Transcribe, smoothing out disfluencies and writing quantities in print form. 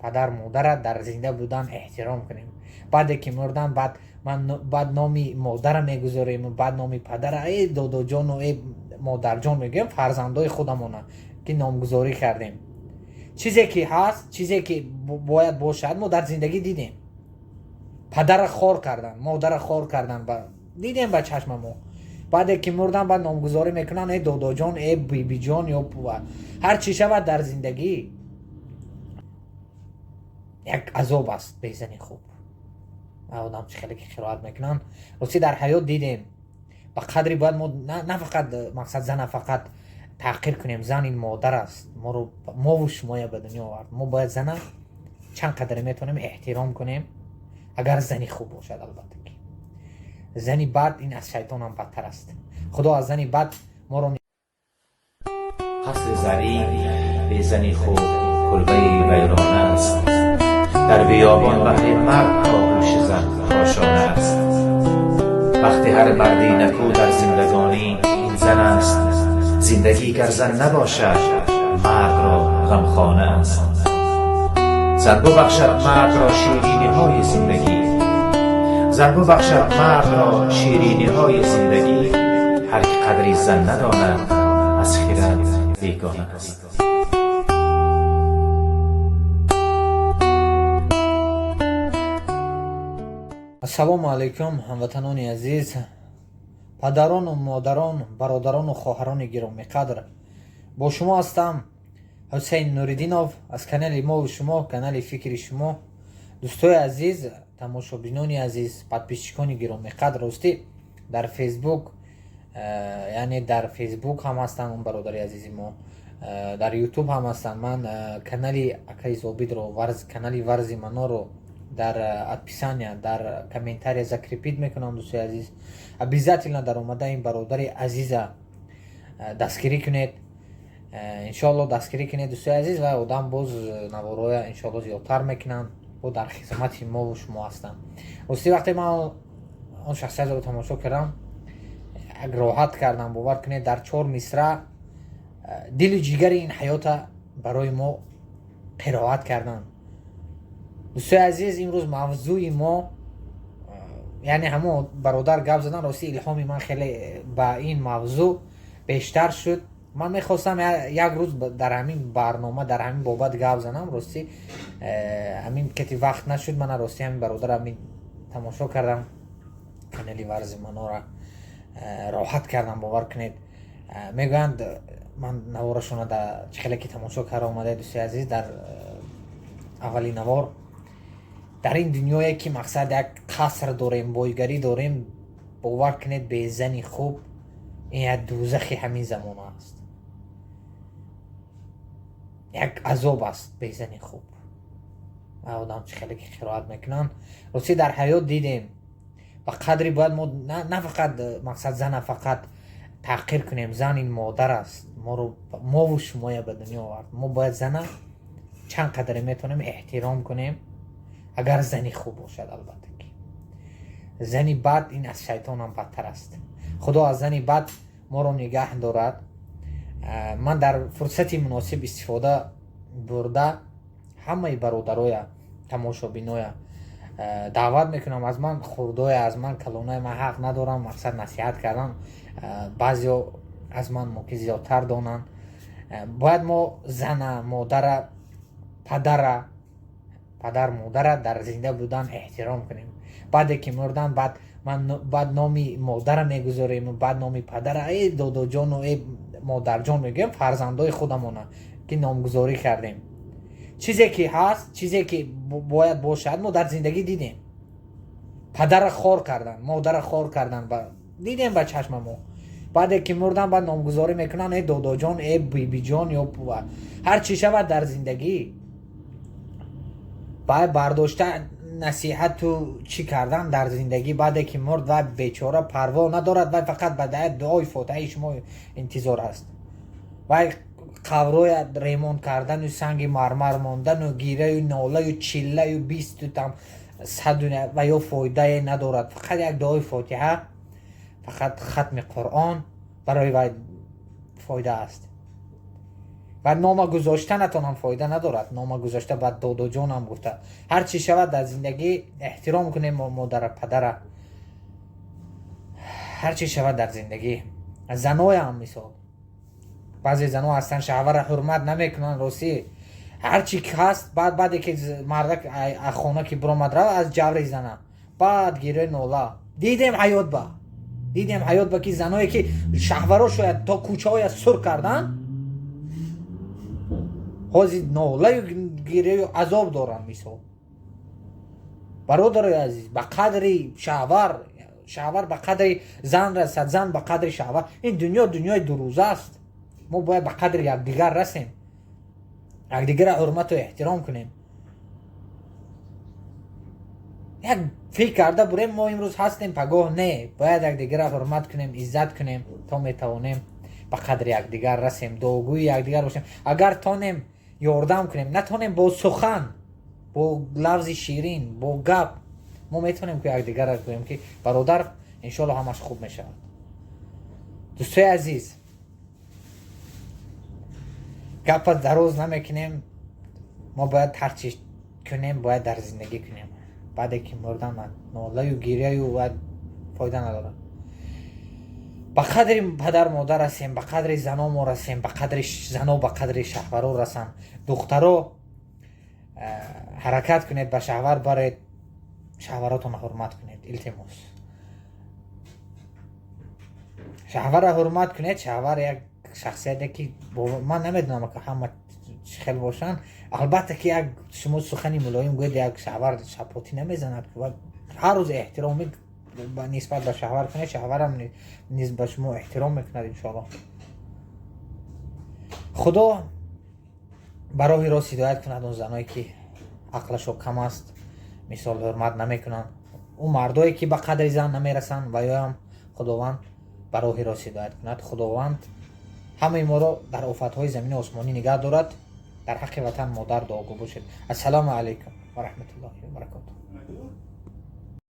پدر مادر در زنده بودن احترام کنیم. بعد که مردن بعد نامی مادر میگذاریم و بعد نامی پدر، ای دادا جان و ای مادر جان میگیم، فرزندای خودمونه که نامگذاری کردیم. چیزی که هست، چیزی که باید باشد، ما در زندگی دیدیم. پدر خار کردن، مادر خار کردن، دیدیم با چشم ما. بعد که مردن بعد نامگذاری میکنن، ای دادا جان، ای بی جان، یا هر چی شود در زندگی یک عذاب است. بزنی خوب آدم چه خیلی که خیرات میکنن. راستی در حیات دیدیم به قدری باید ما نه فقط مقصد زن فقط تحقیر کنیم. زن این مادر است، ما و شما به دنیا آورد. ما باید زن چند قدر میتونیم احترام کنیم، اگر زنی خوب باشد. البته که زنی بد این از شیطان هم بدتر است. خدا از زنی بد ما رو قصر زرین به زنی خوب کلبه ویرانه است. در بیابان بهر مرد آغوش زن کاشانه است. وقتی هر مردی نکو در زندگانی این زن است. زندگی گر زن نباشد مرد را غمخانه است. زن ببخشد مرد را شیرینی های زندگی. زن ببخشد مرد را شیرینی های زندگی. هر که قدری زن نداند از خیرت بیگانه است. السلام علیکم هموطنان عزیز، پدران و مادران، برادران و خواهران گرامی قدر. با شما هستم حسین نوریدینов از کانال ما و شما، کانال فکر شما. دوستای عزیز، تماشابینان عزیز، پادپیشچیکان گرامی قدر، راستی در فیسبوک، یعنی در فیسبوک هم هستن اون برادر عزیز ما، در یوتیوب هم هستن. من کانال اکای زابید رو کانال ورز منو رو در ادپیسانیا در کامنتاری ذکر میکنم. دوستای عزیز ابیزاتیلنا در اومده این برادر عزیز دستگیری کنید، انشالله دستگیری کنید دوستای عزیز. و آدم باز نوارای انشالله زیادتر میکنن و در خدمت ما و شما هستن. راستی وقتی من اون شخصیت رو تماشا کردم راحت کردم. باور کنید در 4 مصرع دل و جگر این حیات برای ما قرائت کردن. دوستای عزیز امروز موضوع ما، یعنی همه برادر گپ زدن، راستی الهام من خیلی با این موضوع بیشتر شد. من میخواستم یک روز در همین برنامه در همین بابت گپ زنم، راستی همین که وقت نشد. من راستی همین برادر همین تماشا کردم، کانال ورز منو را راحت کردم. باور کنید میگویند من نوارشون در خیلی که تماشا کرده اومده. دوستای عزیز در اولی نوار در این دنیایی که مقصد یک قصر داریم، بایگری داریم، باور کنید به زنی خوب این یک دوزخ همین زمان است، یک عذاب است. به زنی خوب آدم چه خیلی که خیرات میکنن. راستی در حیات دیدیم به قدری باید ما نه فقط مقصد زن فقط تحقیر کنیم. زن این مادر است، ما و شما به دنیا آورد. ما باید زن چند قدر میتونیم احترام کنیم، اگر زنی خوب باشد. البته که زنی بد این از شیطان هم بدتر است. خدا از زنی بد ما رو نگه دارد. من در فرصتی مناسب استفاده برده همه برادرای تماشابینای دعوت میکنم. از من خوردای، از من کلونه من حق ندارم مقصد نصیحت کردن. بعضی از من موقع زیادتر دانن. باید ما زن، مادر، پدر مادر در زنده بودن احترام کنیم. بعد که مردن بعد نامی مادر میگذاریم و بعد نامی پدر، ای دادا جان و ای مادر جان میگیم، فرزندای خودمونه که نامگذاری کردیم. چیزی که هست، چیزی که باید باشد، ما در زندگی دیدیم. پدر خار کردن، مادر خار کردن، دیدیم با چشم ما. بعد که مردن بعد نامگذاری میکنن، ای دادا جان، ای بی جان، یا هر چی شود در زندگی باید برداشته نصیحت تو چی کردن در زندگی. بعد که مرد و بیچاره پروا ندارد و فقط به دعای فاتحه شما انتظار است. و قبرای ریمون کردن و سنگ مرمر ماندن و گیره و ناله و چله و 20 تام 100 و یا فایده ندارد. فقط یک دعای فاتحه، فقط ختم قرآن برای وای فایده است. و نام گذاشتنتان هم فایده ندارد. نام گذاشته بعد داد و جان هم گفته. هر چی شود در زندگی احترام کنیم مادر پدر. هر چی شود در زندگی. زنای هم مثال بعضی زنها هستن شوهر حرمت نمیکنن راستی. هر چی که هست بعد که مردک خانه که برآمد رو از جبر زنه بعد گیره نولا. دیدیم حیات با که زنایی که شهورا شاید تا کوچه های سر کردن حاضی نولا گیره و عذاب دارن. مثال برادر عزیز به قدری شهور به قدری زن رسد، زن به قدری شهور. این دنیای دو روزه است. ما باید به قدر یکدیگر رسیم، یکدیگر حرمت و احترام کنیم. یک فکر کرده بریم ما امروز هستیم پگاه نه، باید یکدیگر حرمت کنیم، عزت کنیم تا میتوانیم به قدر یکدیگر رسیم، دعاگوی یکدیگر باشیم. اگر تانیم یاردم کنیم، نتونیم با سخن، با لفظ شیرین، با گپ ما میتونیم که یکدیگر را کنیم که برادر انشالله همش خوب میشه. دوستای عزیز گپ دراز نمیکنیم. ما باید هر چی کنیم باید در زندگی کنیم. بعد که مردن ناله و گیریه و فایده نداره. به قدر پدر مادر رسیم، به قدر زنا ما رسیم، به قدر زنا به قدر شهورا رسن. دخترها حرکت کنید به شهور برید، شهوراتون حرمت کنید. التماس شهور حرمت کنید. شهور یک شخصیتی که من نمیدونم که همه خیلی باشن. البته که یک شما سخنی ملایم گوید یک شهور شپاتی نمیزند که هر روز احترامی نسبت به شهور کنید. شهور هم نسبت به شما احترام میکند انشاءالله. خدا برای راست هدایت کند اون زنایی که عقلشو کم است، مثال حرمت نمیکنن، اون مردایی که به قدر زن نمیرسن و یا هم خداوند برای راست هدایت کند. خداوند همه ما را در آفتهای زمین و آسمانی نگه دارد. در حق وطن مادر دعاگو باشید. السلام علیکم و رحمت الله و برکاته.